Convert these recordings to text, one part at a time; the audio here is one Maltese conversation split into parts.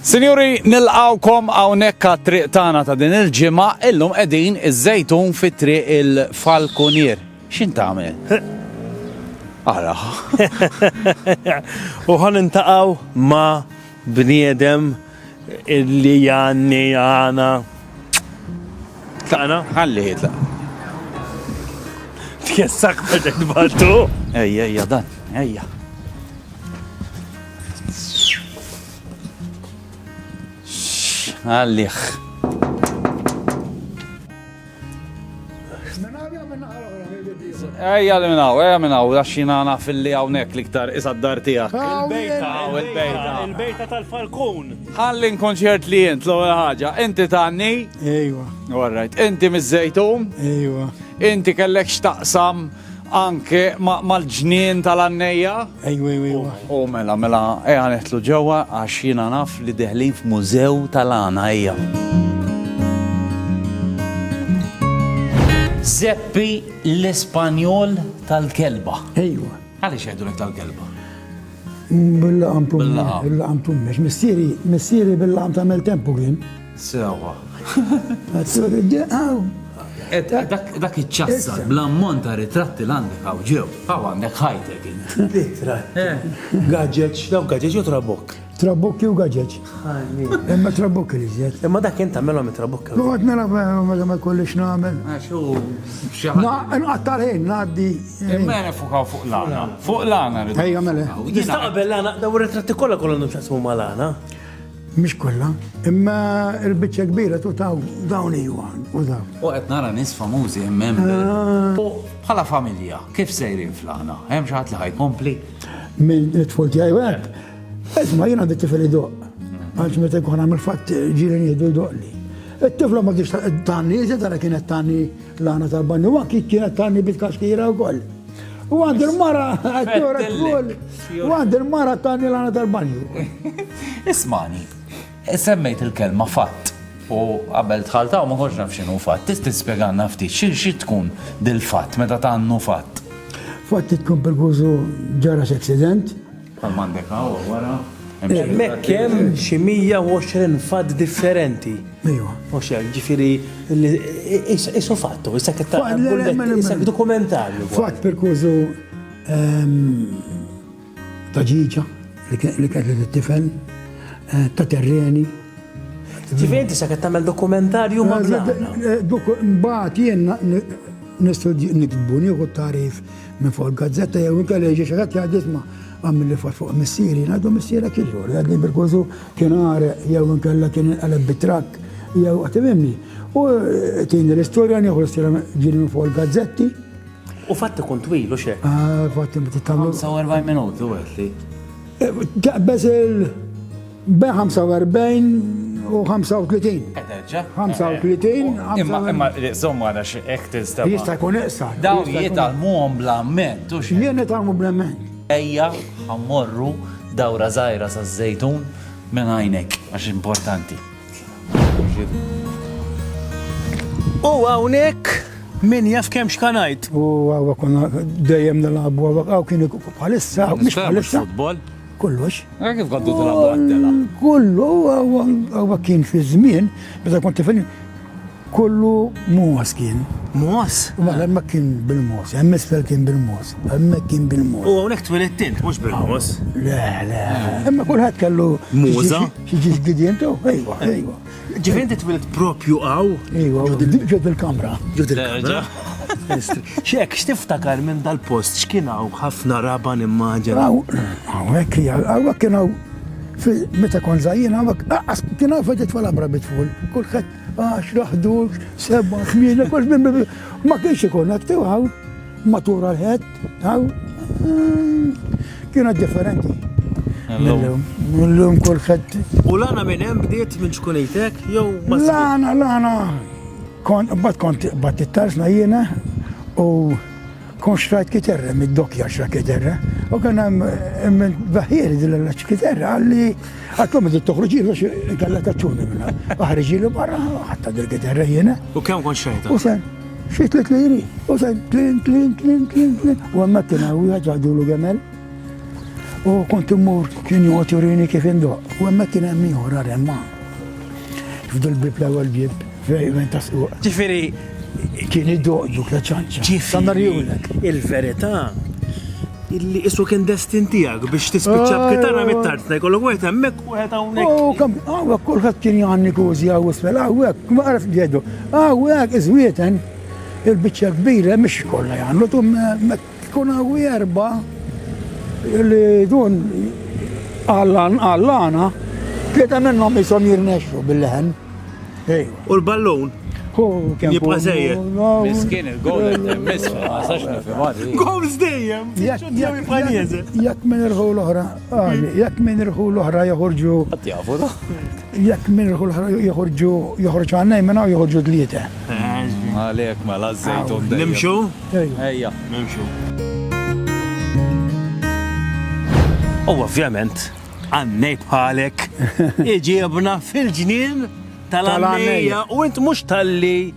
Sinjuri, nilqawkom hawnhekk għat-triq tagħna ta' din il-ġimgħa illum qegħdin iż-żejtun fit-triq il-Falconier. X'in tagħmel? Ara. U ħanintaqgħu ma' bniedem illi janni għana. Taqna? Ħalli jitlaq. Tjessak bħedek nbaltu. Ejja dan, ejja. Għalliħ. Ejja li minnaw, għaxina naf li għawnek liktar isad-dar tijak. Il-bejta tal-Falkun. Ħalli nkonċert li jint l-ewwel ħaġa. Inti tanni? Ejwa, Alright. Inti miż-żejtun? ejwa, Inti kellek xtaqsam anke mal-ġnien tal-annejja? ejwa. U mela, eja netlu ġewwa għax jiena naf li deħlin f'mużew tal-għana ejja. Zeppi l-Ispanjol tal-kelba. Ejwa. Għaliex jgħidulek tal-kelba? Bil-laqam Bil-laqam. bil-laqam tummex. Missieri bil-laqam tamel tempu kien. Sewa. Dak iċċassar bl-ammont ta' ritratti l-għandek għaw ġew. Għaw għandek ħajtek. Gadget, daw gadget jew trabok? Trabukki u gaġeġ. Imma trabukki li zjed. Imma dak jenta melhom trabok. Għad nara ma kollix namel. Xu xaħat. Nqattar ħin, naddi. Imma nifukaw fuq l-għana. Fuq l-għana rridu. Ejja mele. Nistaqbel lana, daw ritratti kollha kollha xasmu malana. Mish kolla. Imma il-bicċa kbira tu dawn iwan. U dawn. U qed nara nies famużi hemm. Bħala familja, kif sejrin fl-għana? Hemm xi ħadd li ħajkompli? Min it-tfol tiegħi wek. Isma' jien għandi tifel idoq. Għalx meta jkun għamil fatt ġielen jiedu jdoqli. Il-tifla ma kienx tanni, iżda kienet tanni l-għana tal-banju, u anki kienet tanni bit-kaxkira wkoll. U għand il-mara għattura tkoll. U għand il-mara tanni l-għana tal-banju. Ismani, semmejt il-kelma fatt. U qabel tħalta u ma konx naf x'inhu fatt. Tista' tispjegana ftit xi tkun dil-fatt meta tannu fatt. Fatt tkun perkużu ġara accident. Bħal m'għandek hawn wara. Mek hemm xi 120 fatt differenti. Ejwa. Mhux hekk, ġifieri isu fattu, issa qed dokumentarju. Fatt perkużu ta' ġiġa li kienet it-tifel, ta' terreni. Ġifieri inti sa qed tagħmel dokumentarju ma' blana. Mbagħad jien nistudju nikbu nieħu tarif minn fuq il-gazzetta jew inkella jiġi xi ħadd jgħid isma' għamil li fatt fuq missieri, ngħidu missiera killu, għadni perkużu kien għare jew inkella kien inqaleb bit-trakk jew għatimimni. U tieni l-istorja nieħu l-istorja ġieli minn fuq il-gazzetti. U fatt ikun twil u xek. Fatt tagħmlu 45 minuti u għetli. Taqbeż bejn 45 u 35. Eteġġa? 35, Imma insomma għadax ek tista' jista' jkun iqsar. Daw jitalmuhom bl-amment, u xi. Jien nitalmu bl-emmen. Ejja ħammorru dawra żgħira saż-żejtun minn għajnek għax importanti. U hawnhekk min jaf kemm x'kanajt. U għawa konna dejjem nilagħbu għaw kienu bħalissa, mhux bħalissa. Futbol? Kollox. Kif għaddu tilgħabu għaddela? Kullu għawa kien fi żmien, meta kont tifel, kullu mos kien. Mos? U ma kien bil-mos, isfel kien bil-mos, kien bil-mos. U hawnhekk twilet int, mhux bil-mos. Le. Imma kulħadd kellu Muża? xi ġisdidien tu, ejwa. Ġifieri inti twilet propju hawn. Ejwa, ġod il-kamra. Ġud il-kamra. Xek, x'tiftakar minn dal-post x'kien hawn ħafna raba nimmaġina. Għawek kien għaw, meta kon zaħjien għawek, kien għaw faġet fal-abra bitful, kulħadd 10, 11, 7, 8, ma kienx ikun għak tiw għaw, matura l-ħed, għaw, kienet differenti. Mill-lum kulħadd. U lana minn hemm bdiet minn xkunejtek jew ma Lana, bat it-tarsna jiena u kon xrajt kiterra, mid-dokja xra kiterra, u kan hemm baħieri dil-laċ kiterra għalli għatlom id toħroġi biex kalla taċċuni minna. Aħriġi li barra, ħatta dil-kiterra jiena. U kemm kon xrajta? U sen, xie 3 liri, u sen, klin, u għamma kien għawi għadżadulu għamel. U kont immur kien joqgħod jurini kif indoq. U hemmhekk kien hemm ieħor aremma. Fdol bib l-ewwel bib fejn tasquq. Ġifieri, Kien idoq dik la ċanċa. Sanarjulek. il-verità illi isu kien destin tiegħek biex tispiċċa b'kitara mit-tartna jkollok wieħed hemmhekk u wieħed hawnhekk. U kam hawnhekk kulħadd kien jgħanni kużi hawn isfel hawnhekk ma għaraf jgħidu. Hawnhekk iżwieten il-biċċa kbira mhix kollha jagħmlu tum tkun hawn erba' li dun għallana tlieta minnhom ishom jirnexxu bil-leħen. U l-ballun. Jibqa' żejjed. Miskin il-gol misfa, ma sax nifhem għadi. Goals dejjem. Jibqa' nieżel. Jekk minn irħu l-oħra, jekk minn irħu l-oħra joħorġu, Għatjafu da? jekk minn irħu l-oħra joħorġu għannaj minna u joħorġu tlieta. Għalek ma lazzejtun dejjem. Nimxu? Ejja. Nimxu. U ovvjament, għannejt bħalek iġibna fil-ġnien tal-għannejja u int mux tal-li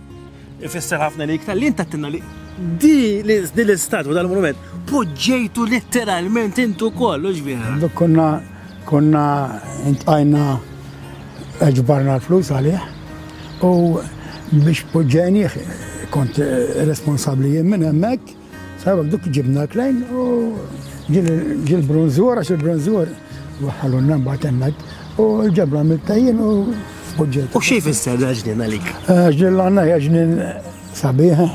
ifisser ħafna li tal-li int tattinna li di l-istatwa dal-monument poġġejtu letteralment intu kollu ġbieħa. Dok konna intqajna ġbarna l-flus għalih u biex poġġejni kont responsabli jien minn hemmhekk, sabak duk ġibna l-klejn u ġil bronzur għax il-bronzur waħħalu n-nambat hemmhekk u ġabra mill-tajjin u poġġejtu. U xie fisser da ġnien għalik? Ġnien għanna ġnien sabiħa,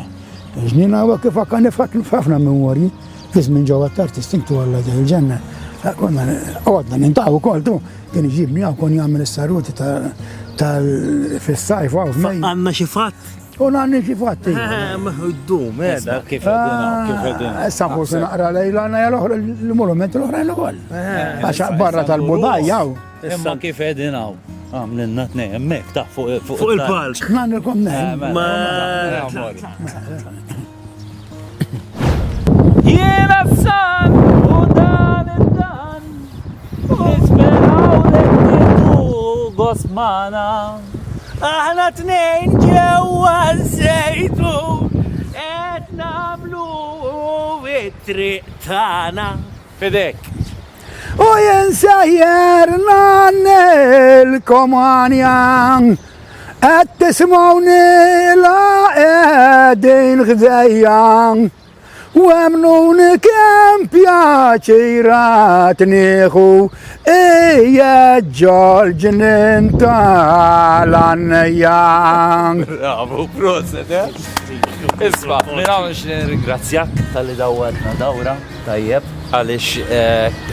ġnien għawa kif għakkan ħafna memorji, fiz minn ġawa t-artist inktu għalla il-ġenna. Konna għodna nintaw kol tu, kien iġibni għaw kon jgħamil s-saruti tal-fissajf għaw f'mej. Għanna xifat? U għanni xifat. Maħuddum, edha. Kif għedina? Sampu se naqra lejla għanna l-monument l-oħra l-għol. Għaxa barra tal-budaj għaw. Imma kif għedina? Għamlinna t-nej, emmek ta' fuq il-palk. Għannilkom neħem. Jiena f-san u dan id-dan nisperaw l-ektitu gosmana aħna t-nejn ġewa z-zejtu et namlu it-triq tana fidek. U jinsajjer nil-komanja għed tismawni la edin għdejjan u għemnuni kem pjaċirat nieħu ġol ġnin tal-għannejjan. Bravo, proset, Isma, minna mux ringrazzjak tal-li dawwadna dawra, tajjeb, għalix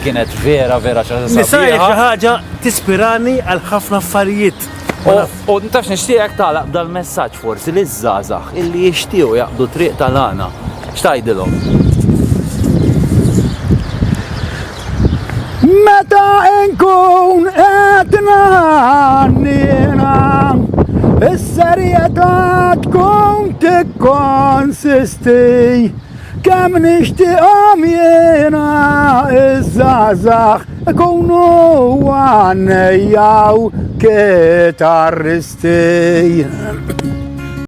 kienet vera ċaħġa Nisajek ħaġa tispirani għal ħafna affarijiet. U ntax nishtijak talaq dal-messagġ forsi li z-zazax illi jishtiju jaqdu triq tal-għana. Xtajdilom? Meta nkun etna nina is-serjetà tkun tikkonsisti kemm nixtieqhom jiena iż-żgħażagħ ikunu għannejjaw kitarristi.